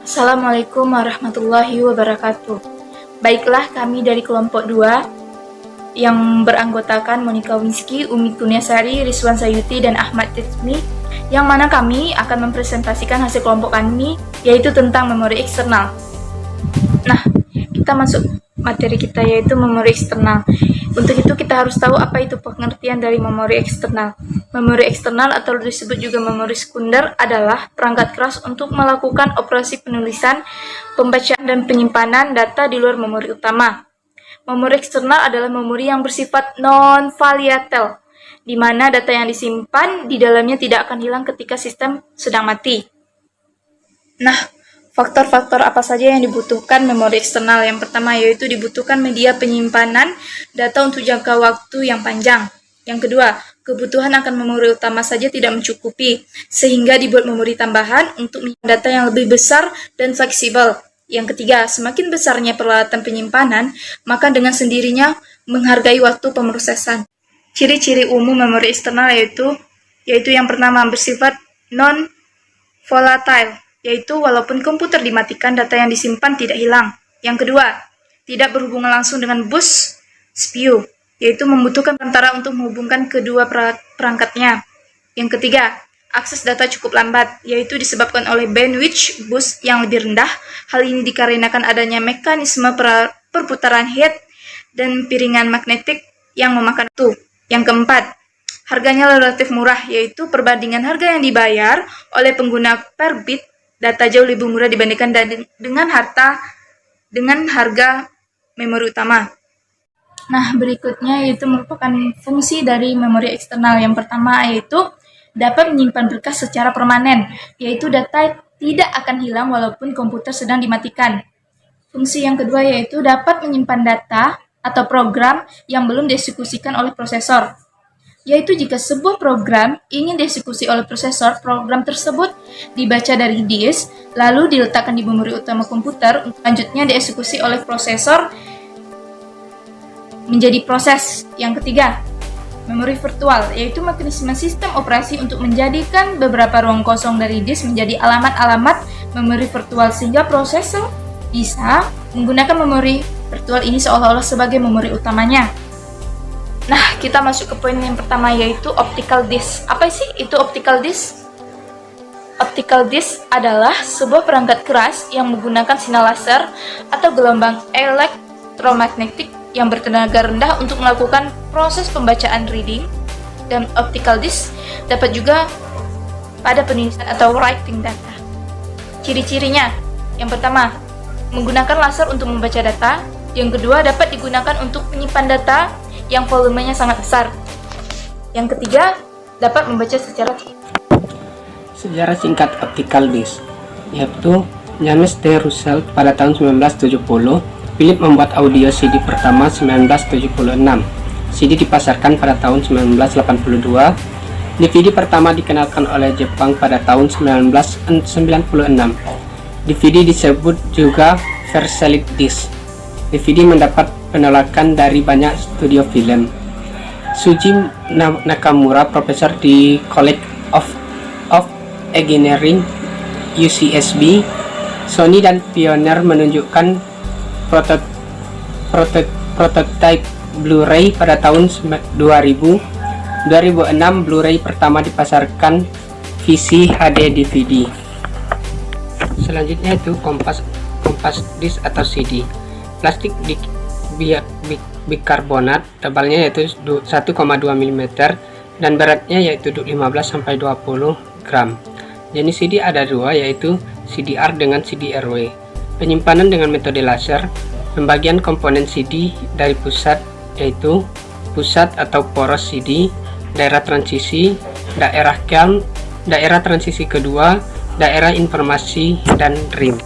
Assalamualaikum warahmatullahi wabarakatuh. Baiklah, kami dari kelompok 2 yang beranggotakan Monica Winsky, Umi Kurniasari, Rizwan Sayuti, dan Ahmad Titsmi, yang mana kami akan mempresentasikan hasil kelompok kami, yaitu tentang memori eksternal. Nah, kita masuk materi kita, yaitu memori eksternal. Untuk itu kita harus tahu apa itu pengertian dari memori eksternal. Memori eksternal atau disebut juga memori sekunder adalah perangkat keras untuk melakukan operasi penulisan, pembacaan, dan penyimpanan data di luar memori utama. Memori eksternal adalah memori yang bersifat non-volatile, di mana data yang disimpan di dalamnya tidak akan hilang ketika sistem sedang mati. Nah, faktor-faktor apa saja yang dibutuhkan memori eksternal? Yang pertama yaitu dibutuhkan media penyimpanan data untuk jangka waktu yang panjang. Yang kedua, kebutuhan akan memori utama saja tidak mencukupi, sehingga dibuat memori tambahan untuk menyimpan data yang lebih besar dan fleksibel. Yang ketiga, semakin besarnya peralatan penyimpanan, maka dengan sendirinya menghargai waktu pemrosesan. Ciri-ciri umum memori eksternal yaitu yang pertama bersifat non-volatile, yaitu walaupun komputer dimatikan, data yang disimpan tidak hilang. Yang kedua, tidak berhubungan langsung dengan bus CPU, yaitu membutuhkan perantara untuk menghubungkan kedua perangkatnya. Yang ketiga, akses data cukup lambat, yaitu disebabkan oleh bandwidth bus yang lebih rendah. Hal ini dikarenakan adanya mekanisme perputaran head dan piringan magnetik yang memakan waktu. Yang keempat, harganya relatif murah, yaitu perbandingan harga yang dibayar oleh pengguna per bit data jauh lebih murah dibandingkan dengan harga memori utama. Nah, berikutnya yaitu merupakan fungsi dari memori eksternal. Yang pertama yaitu dapat menyimpan berkas secara permanen, yaitu data tidak akan hilang walaupun komputer sedang dimatikan. Fungsi yang kedua yaitu dapat menyimpan data atau program yang belum dieksekusikan oleh prosesor, yaitu jika sebuah program ingin dieksekusi oleh prosesor, program tersebut dibaca dari disk, lalu diletakkan di memori utama komputer, untuk selanjutnya dieksekusi oleh prosesor menjadi proses. Yang ketiga, memori virtual, yaitu mekanisme sistem operasi untuk menjadikan beberapa ruang kosong dari disk menjadi alamat-alamat memori virtual, sehingga prosesor bisa menggunakan memori virtual ini seolah-olah sebagai memori utamanya. Nah, kita masuk ke poin yang pertama yaitu optical disk. Apa sih itu optical disk? Optical disk adalah sebuah perangkat keras yang menggunakan sinar laser atau gelombang elektromagnetik yang bertenaga rendah untuk melakukan proses pembacaan reading, dan optical disk dapat juga pada penulisan atau writing data. Ciri-cirinya, yang pertama, menggunakan laser untuk membaca data. Yang kedua, dapat digunakan untuk menyimpan data yang volumenya sangat besar. Yang ketiga, dapat membaca secara cepat. Sejarah singkat optical disk, yaitu James T. Russell pada tahun 1970. Philip membuat audio CD pertama 1976. CD dipasarkan pada tahun 1982. DVD pertama dikenalkan oleh Jepang pada tahun 1996. DVD disebut juga Versailles disc. DVD mendapat penolakan dari banyak studio film. Suji Nakamura, profesor di College of Engineering UCSB, Sony, dan Pioneer menunjukkan prototype Blu-ray pada tahun 2000. 2006 Blu-ray pertama dipasarkan VC HD DVD. Selanjutnya itu kompas disk atau CD. Plastik bikarbonat, tebalnya yaitu 1,2 mm dan beratnya yaitu 15-20 gram. Jenis CD ada dua, yaitu CDR dengan CDRW. Penyimpanan dengan metode laser. Pembagian komponen CD dari pusat, yaitu pusat atau poros CD, daerah transisi, daerah CAM, daerah transisi kedua, daerah informasi, dan RAM.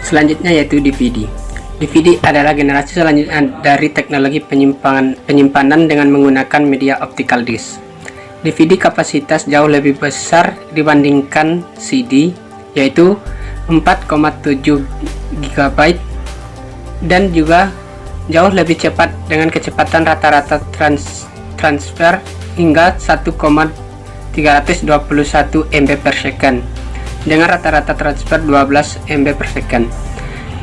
Selanjutnya yaitu DVD. DVD adalah generasi selanjutnya dari teknologi penyimpanan dengan menggunakan media optical disk. DVD kapasitas jauh lebih besar dibandingkan CD, yaitu 4,7 GB, dan juga jauh lebih cepat dengan kecepatan rata-rata transfer hingga 1,321 MB per second. dengan rata-rata transfer 12 MB per second.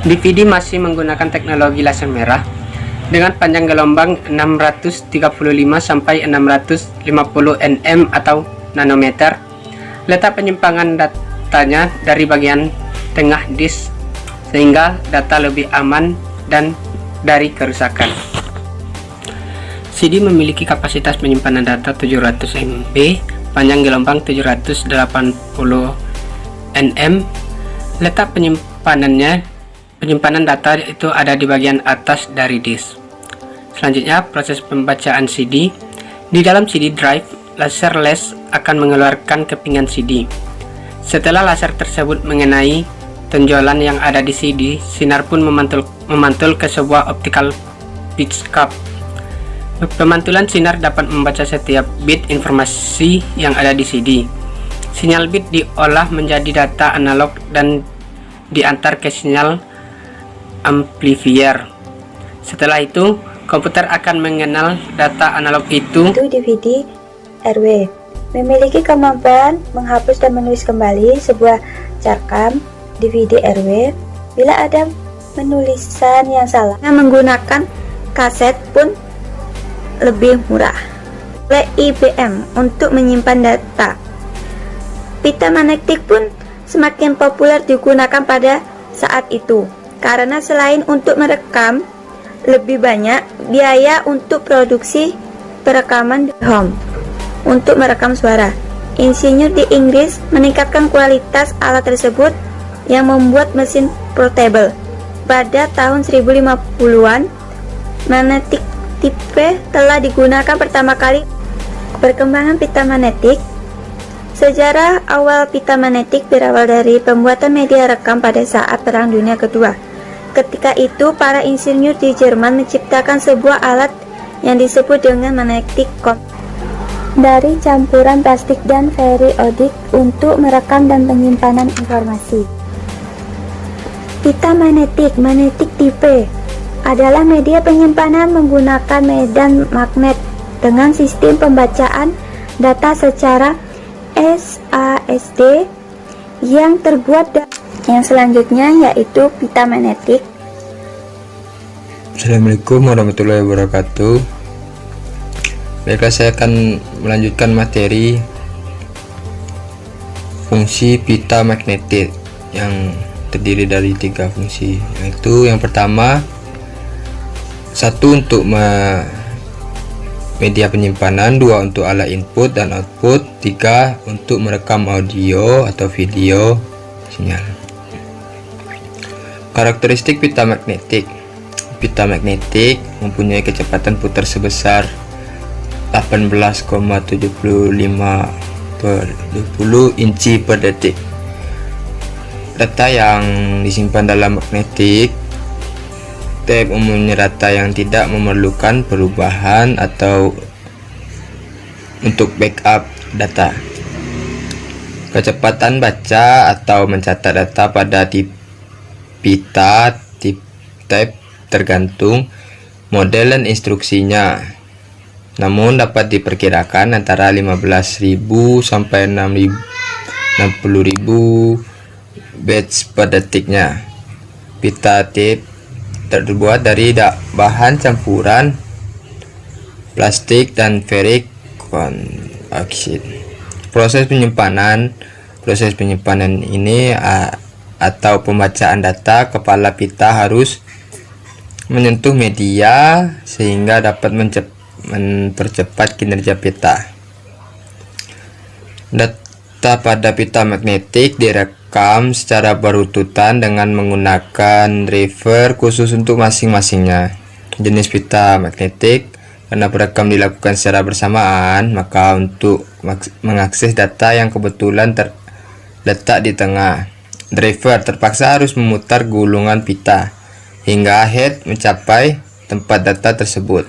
DVD masih menggunakan teknologi laser merah dengan panjang gelombang 635 sampai 650 nm atau nanometer. Letak penyimpangan datanya dari bagian tengah disk sehingga data lebih aman dan dari kerusakan. CD memiliki kapasitas penyimpanan data 700 MB, panjang gelombang 780 nm. Letak penyimpanan data itu ada di bagian atas dari disk. Selanjutnya, proses pembacaan CD. Di dalam CD drive, laser les akan mengeluarkan kepingan CD. Setelah laser tersebut mengenai tonjolan yang ada di CD, sinar pun memantul ke sebuah optical pitch cap. Pemantulan sinar dapat membaca setiap bit informasi yang ada di CD. Sinyal bit diolah menjadi data analog dan diantar ke sinyal amplifier. Setelah itu, komputer akan mengenal data analog itu. DVD RW memiliki kemampuan menghapus dan menulis kembali sebuah cerkam DVD RW bila ada penulisan yang salah. Menggunakan kaset pun lebih murah. Oleh IBM untuk menyimpan data. Pita magnetik pun semakin populer digunakan pada saat itu karena selain untuk merekam, lebih banyak biaya untuk produksi perekaman di home untuk merekam suara. Insinyur di Inggris meningkatkan kualitas alat tersebut yang membuat mesin portable. Pada tahun 1050-an, magnetic tape telah digunakan pertama kali. Perkembangan pita magnetik. Sejarah awal pita magnetik berawal dari pembuatan media rekam pada saat Perang Dunia Kedua. Ketika itu, para insinyur di Jerman menciptakan sebuah alat yang disebut dengan magnetic compass dari campuran plastik dan periodik untuk merekam dan penyimpanan informasi. Pita magnetik, magnetic tape, adalah media penyimpanan menggunakan medan magnet dengan sistem pembacaan data secara SASD yang terbuat dari yang selanjutnya yaitu pita magnetik. Assalamualaikum warahmatullahi wabarakatuh. Baiklah, saya akan melanjutkan materi fungsi pita magnetik yang terdiri dari 3 fungsi, yaitu yang pertama, 1 untuk media penyimpanan, 2 untuk alat input dan output, 3 untuk merekam audio atau video sinyal. Karakteristik pita magnetik. Pita magnetik mempunyai kecepatan putar sebesar 18,75 per 20 inci per detik. Data yang disimpan dalam magnetik tape umumnya data yang tidak memerlukan perubahan atau untuk backup data. Kecepatan baca atau mencatat data pada pita tape tergantung model dan instruksinya, namun dapat diperkirakan antara 15.000 sampai 60.000 bits per detiknya. Pita tape terbuat dari bahan campuran plastik dan ferric oxide. Proses penyimpanan ini atau pembacaan data kepala pita harus menyentuh media sehingga dapat mempercepat kinerja pita. Data pada pita magnetik direkam secara berurutan dengan menggunakan driver khusus untuk masing-masingnya. Jenis pita magnetik, karena perekam dilakukan secara bersamaan, maka untuk mengakses data yang kebetulan terletak di tengah, driver terpaksa harus memutar gulungan pita hingga head mencapai tempat data tersebut.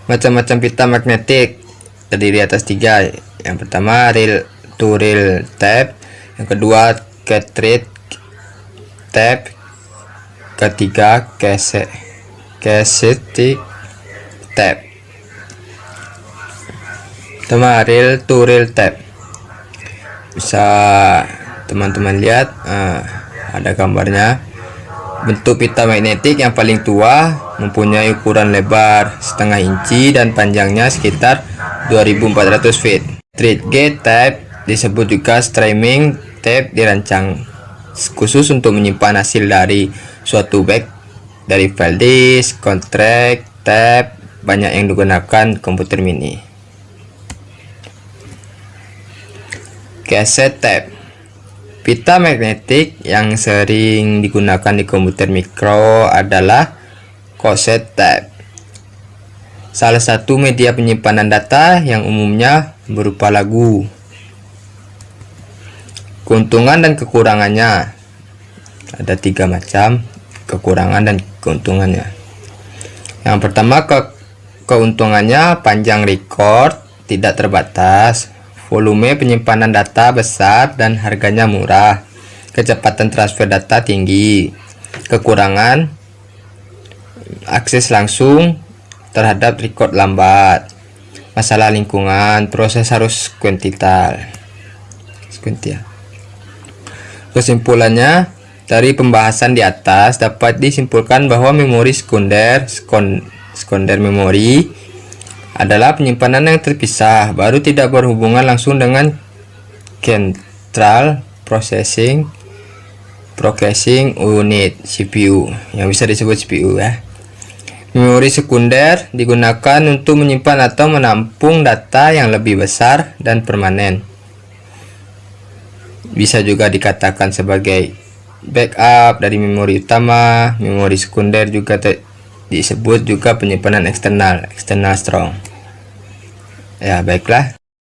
Macam-macam pita magnetik terdiri atas 3. Yang pertama, reel to reel tape, yang kedua cartridge tape, ketiga cassette tape. Pertama, reel to reel tape bisa teman-teman lihat, ada gambarnya. Bentuk pita magnetik yang paling tua mempunyai ukuran lebar setengah inci dan panjangnya sekitar 2400 feet. Thread gauge tape disebut juga streaming tape, dirancang khusus untuk menyimpan hasil dari suatu bag dari file disk, contract, tape, banyak yang digunakan komputer mini. Cassette tape. Pita magnetik yang sering digunakan di komputer mikro adalah cassette tape. Salah satu media penyimpanan data yang umumnya berupa lagu. Keuntungan dan kekurangannya ada 3 macam kekurangan dan keuntungannya. Yang pertama, keuntungannya panjang record, tidak terbatas, volume penyimpanan data besar dan harganya murah, kecepatan transfer data tinggi. Kekurangan, akses langsung terhadap record lambat, masalah lingkungan, proses harus sekuensial. Kesimpulannya, dari pembahasan di atas dapat disimpulkan bahwa memori sekunder memori adalah penyimpanan yang terpisah, baru tidak berhubungan langsung dengan Central Processing Unit CPU, yang bisa disebut CPU ya. Memori sekunder digunakan untuk menyimpan atau menampung data yang lebih besar dan permanen. Bisa juga dikatakan sebagai backup dari memori utama. Memori sekunder juga disebut juga penyimpanan eksternal strong. Ya, baiklah.